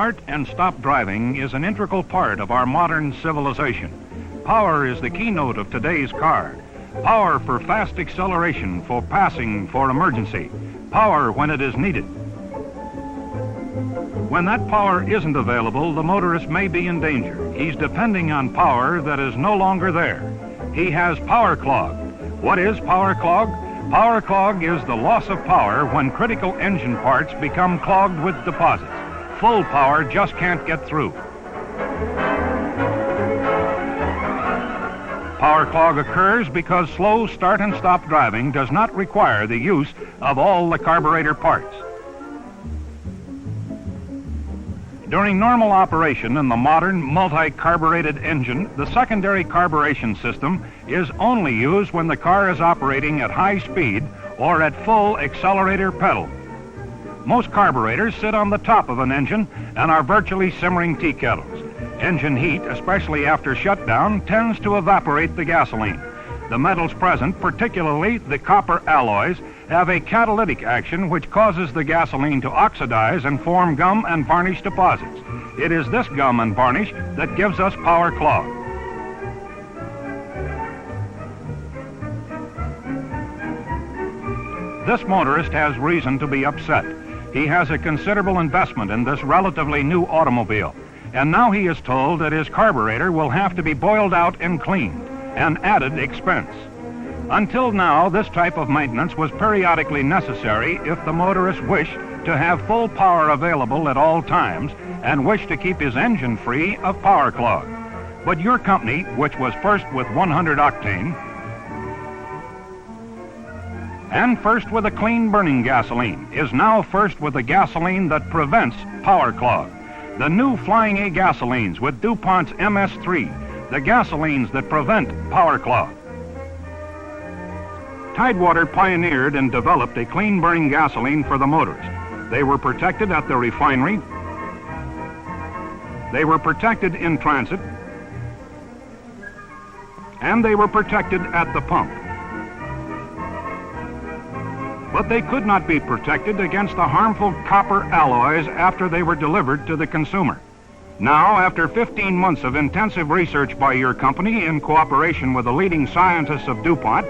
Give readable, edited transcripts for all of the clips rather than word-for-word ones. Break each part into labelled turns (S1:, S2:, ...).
S1: Start and stop driving is an integral part of our modern civilization. Power is the keynote of today's car. Power for fast acceleration, for passing, for emergency. Power when it is needed. When that power isn't available, the motorist may be in danger. He's depending on power that is no longer there. He has power clog. What is power clog? Power clog is the loss of power when critical engine parts become clogged with deposits. Full power just can't get through. Power clog occurs because slow start and stop driving does not require the use of all the carburetor parts. During normal operation in the modern multi-carbureted engine, the secondary carburation system is only used when the car is operating at high speed or at full accelerator pedal. Most carburetors sit on the top of an engine and are virtually simmering tea kettles. Engine heat, especially after shutdown, tends to evaporate the gasoline. The metals present, particularly the copper alloys, have a catalytic action which causes the gasoline to oxidize and form gum and varnish deposits. It is this gum and varnish that gives us power clog. This motorist has reason to be upset. He has a considerable investment in this relatively new automobile, and now he is told that his carburetor will have to be boiled out and cleaned, an added expense. Until now, this type of maintenance was periodically necessary if the motorist wished to have full power available at all times and wished to keep his engine free of power clog. But your company, which was first with 100 octane and first with a clean burning gasoline, is now first with a gasoline that prevents power clog. The new Flying A gasolines with DuPont's MS-3, the gasolines that prevent power clog. Tidewater pioneered and developed a clean-burning gasoline for the motorist. They were protected at the refinery. They were protected in transit. And they were protected at the pump. But they could not be protected against the harmful copper alloys after they were delivered to the consumer. Now, after 15 months of intensive research by your company in cooperation with the leading scientists of DuPont,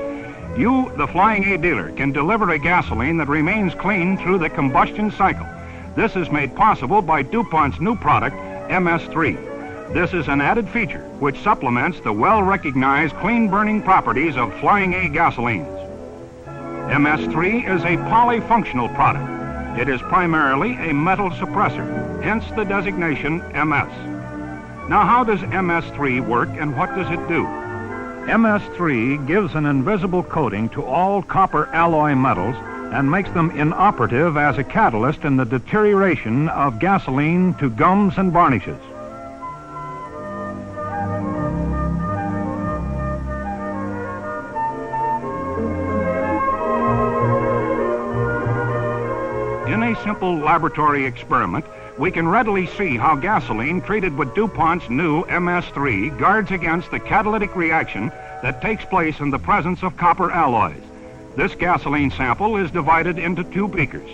S1: you, the Flying A dealer, can deliver a gasoline that remains clean through the combustion cycle. This is made possible by DuPont's new product, MS-3. This is an added feature which supplements the well-recognized clean-burning properties of Flying A gasolines. MS-3 is a polyfunctional product. It is primarily a metal suppressor, hence the designation MS. Now, how does MS-3 work and what does it do? MS-3 gives an invisible coating to all copper alloy metals and makes them inoperative as a catalyst in the deterioration of gasoline to gums and varnishes. In a simple laboratory experiment, we can readily see how gasoline treated with DuPont's new MS-3 guards against the catalytic reaction that takes place in the presence of copper alloys. This gasoline sample is divided into 2 beakers.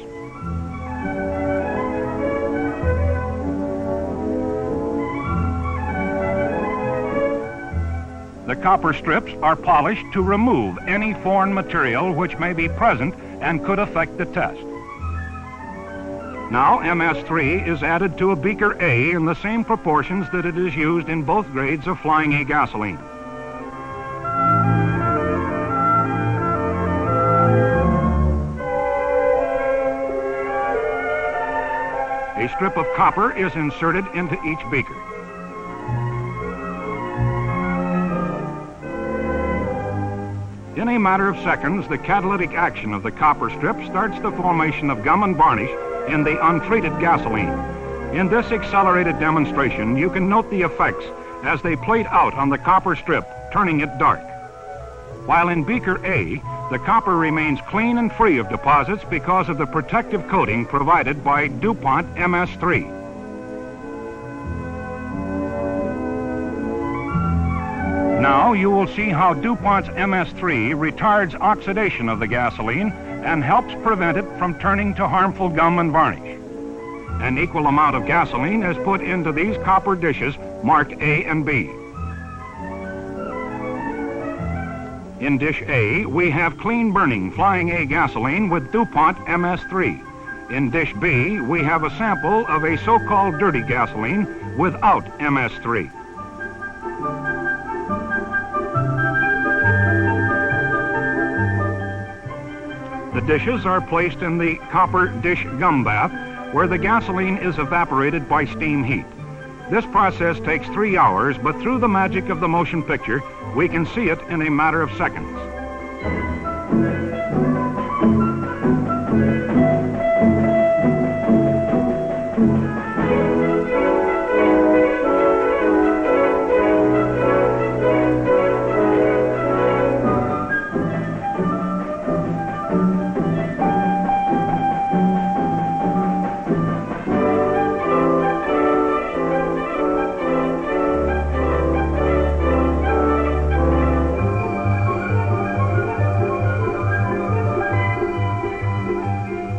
S1: The copper strips are polished to remove any foreign material which may be present and could affect the test. Now, MS-3 is added to a beaker A in the same proportions that it is used in both grades of Flying A gasoline. A strip of copper is inserted into each beaker. In a matter of seconds, the catalytic action of the copper strip starts the formation of gum and varnish in the untreated gasoline. In this accelerated demonstration, you can note the effects as they played out on the copper strip, turning it dark. While in beaker A, the copper remains clean and free of deposits because of the protective coating provided by DuPont MS-3. Now you will see how DuPont's MS-3 retards oxidation of the gasoline and helps prevent it from turning to harmful gum and varnish. An equal amount of gasoline is put into these copper dishes marked A and B. In dish A, we have clean-burning Flying A gasoline with DuPont MS-3. In dish B, we have a sample of a so-called dirty gasoline without MS-3. The dishes are placed in the copper dish gum bath, where the gasoline is evaporated by steam heat. This process takes 3 hours, but through the magic of the motion picture, we can see it in a matter of seconds.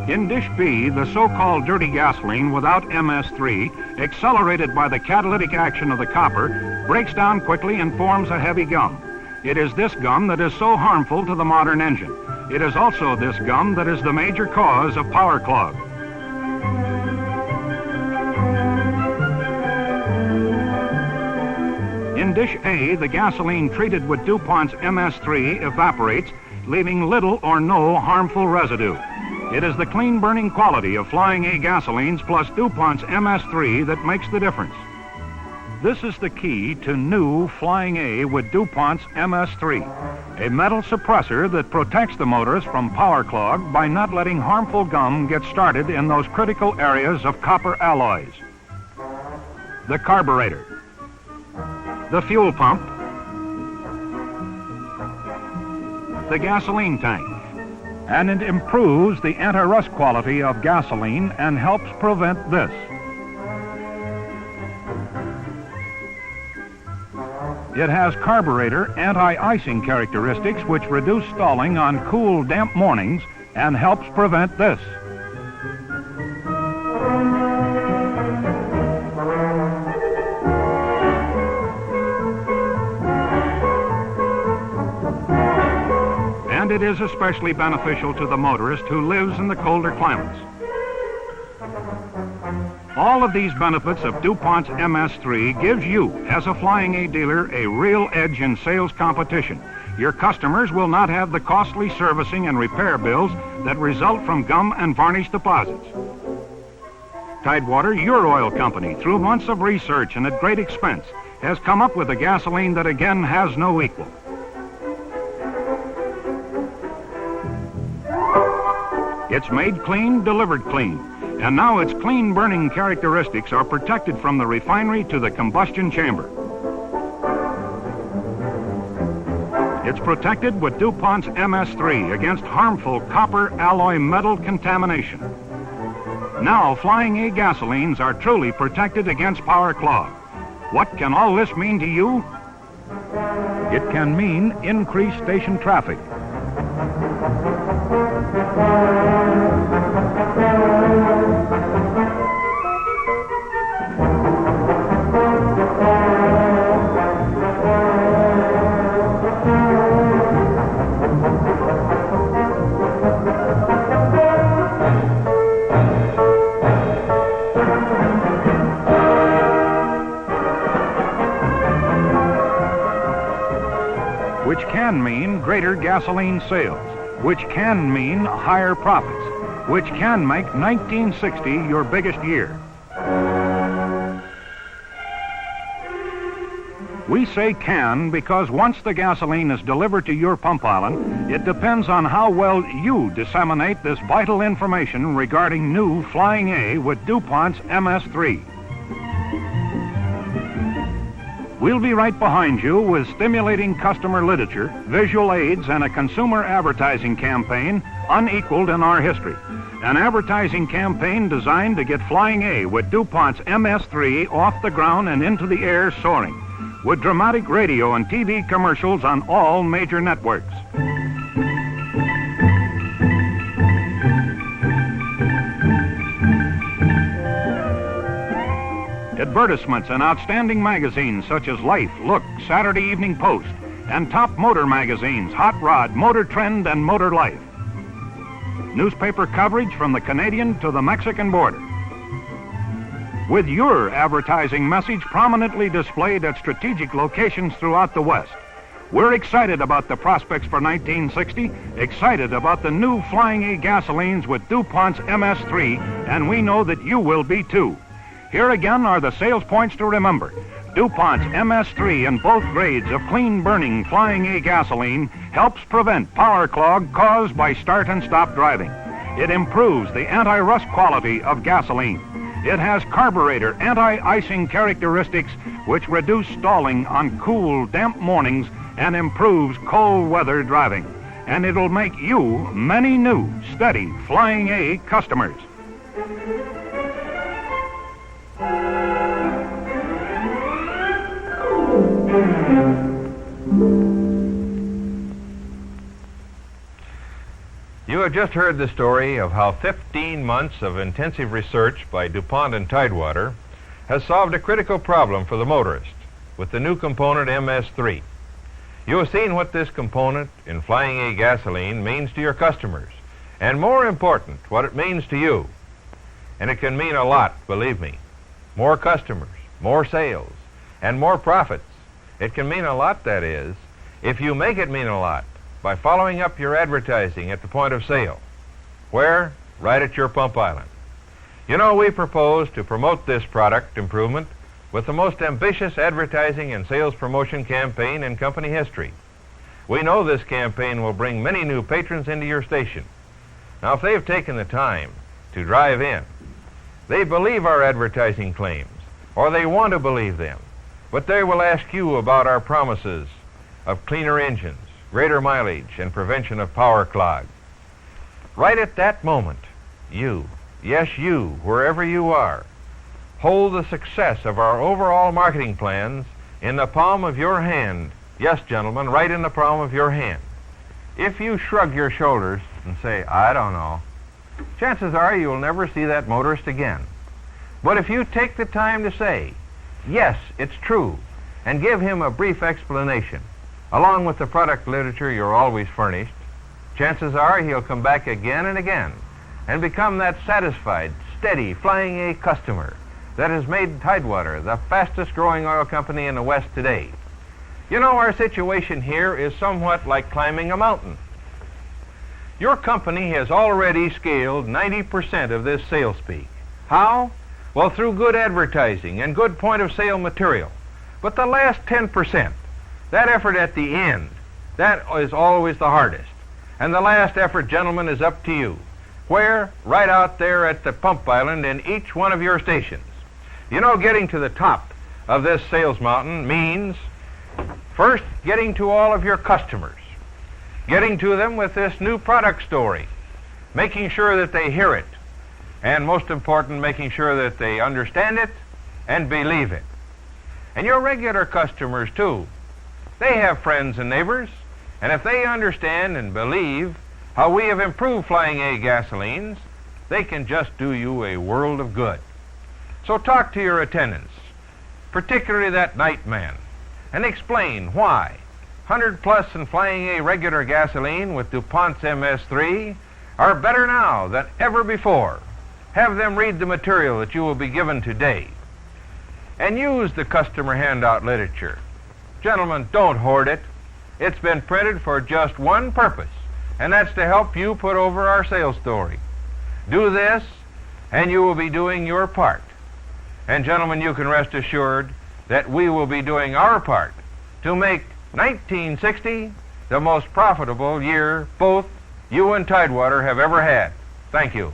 S1: In dish B, the so-called dirty gasoline without MS-3, accelerated by the catalytic action of the copper, breaks down quickly and forms a heavy gum. It is this gum that is so harmful to the modern engine. It is also this gum that is the major cause of power clog. In dish A, the gasoline treated with DuPont's MS-3 evaporates, leaving little or no harmful residue. It is the clean-burning quality of Flying A gasolines plus DuPont's MS-3 that makes the difference. This is the key to new Flying A with DuPont's MS-3, a metal suppressor that protects the motorist from power clog by not letting harmful gum get started in those critical areas of copper alloys. The carburetor, the fuel pump, the gasoline tank, and it improves the anti-rust quality of gasoline and helps prevent this. It has carburetor anti-icing characteristics which reduce stalling on cool, damp mornings and helps prevent this. And it is especially beneficial to the motorist who lives in the colder climates. All of these benefits of DuPont's MS-3 gives you, as a Flying A dealer, a real edge in sales competition. Your customers will not have the costly servicing and repair bills that result from gum and varnish deposits. Tidewater, your oil company, through months of research and at great expense, has come up with a gasoline that again has no equal. It's made clean, delivered clean, and now its clean-burning characteristics are protected from the refinery to the combustion chamber. It's protected with DuPont's MS-3 against harmful copper alloy metal contamination. Now, Flying A gasolines are truly protected against power clog. What can all this mean to you? It can mean increased station traffic. Which can mean greater gasoline sales, which can mean higher profits, which can make 1960 your biggest year. We say can because once the gasoline is delivered to your pump island, it depends on how well you disseminate this vital information regarding new Flying A with DuPont's MS-3. We'll be right behind you with stimulating customer literature, visual aids, and a consumer advertising campaign unequaled in our history. An advertising campaign designed to get Flying A with DuPont's MS-3 off the ground and into the air soaring, with dramatic radio and TV commercials on all major networks. advertisements in outstanding magazines such as Life, Look, Saturday Evening Post, and top motor magazines, Hot Rod, Motor Trend, and Motor Life. Newspaper coverage from the Canadian to the Mexican border. With your advertising message prominently displayed at strategic locations throughout the West. We're excited about the prospects for 1960, excited about the new Flying A gasolines with DuPont's MS-3, and we know that you will be too. Here again are the sales points to remember. DuPont's MS-3 in both grades of clean-burning Flying A gasoline helps prevent power clog caused by start and stop driving. It improves the anti-rust quality of gasoline. It has carburetor anti-icing characteristics which reduce stalling on cool, damp mornings and improves cold weather driving. And it'll make you many new, steady Flying A customers.
S2: You have just heard the story of how 15 months of intensive research by DuPont and Tidewater has solved a critical problem for the motorist with the new component MS-3. You have seen what this component in Flying A gasoline means to your customers, and more important, what it means to you. And it can mean a lot, believe me. More customers, more sales, and more profits. It can mean a lot, that is, if you make it mean a lot by following up your advertising at the point of sale. Where? Right at your pump island. You know, we propose to promote this product improvement with the most ambitious advertising and sales promotion campaign in company history. We know this campaign will bring many new patrons into your station. Now, if they've taken the time to drive in, they believe our advertising claims, or they want to believe them, but they will ask you about our promises of cleaner engines, greater mileage, and prevention of power clog. Right at that moment, you, yes you, wherever you are, hold the success of our overall marketing plans in the palm of your hand. Yes, gentlemen, right in the palm of your hand. If you shrug your shoulders and say, I don't know, chances are you'll never see that motorist again. But if you take the time to say, yes, it's true, and give him a brief explanation, along with the product literature you're always furnished, chances are he'll come back again and again and become that satisfied, steady Flying A customer that has made Tidewater the fastest growing oil company in the West today. You know, our situation here is somewhat like climbing a mountain. Your company has already scaled 90% of this sales peak. How? Well, through good advertising and good point-of-sale material. But the last 10%, that effort at the end, that is always the hardest. And the last effort, gentlemen, is up to you. Where? Right out there at the pump island in each one of your stations. You know, getting to the top of this sales mountain means, first, getting to all of your customers. Getting to them with this new product story. Making sure that they hear it. And most important, making sure that they understand it and believe it. And your regular customers, too. They have friends and neighbors, and if they understand and believe how we have improved Flying A gasolines, they can just do you a world of good. So talk to your attendants, particularly that night man, and explain why 100 plus and Flying A regular gasoline with DuPont's MS-3 are better now than ever before. Have them read the material that you will be given today. And use the customer handout literature. Gentlemen, don't hoard it. It's been printed for just one purpose, and that's to help you put over our sales story. Do this, and you will be doing your part. And gentlemen, you can rest assured that we will be doing our part to make 1960 the most profitable year both you and Tidewater have ever had. Thank you.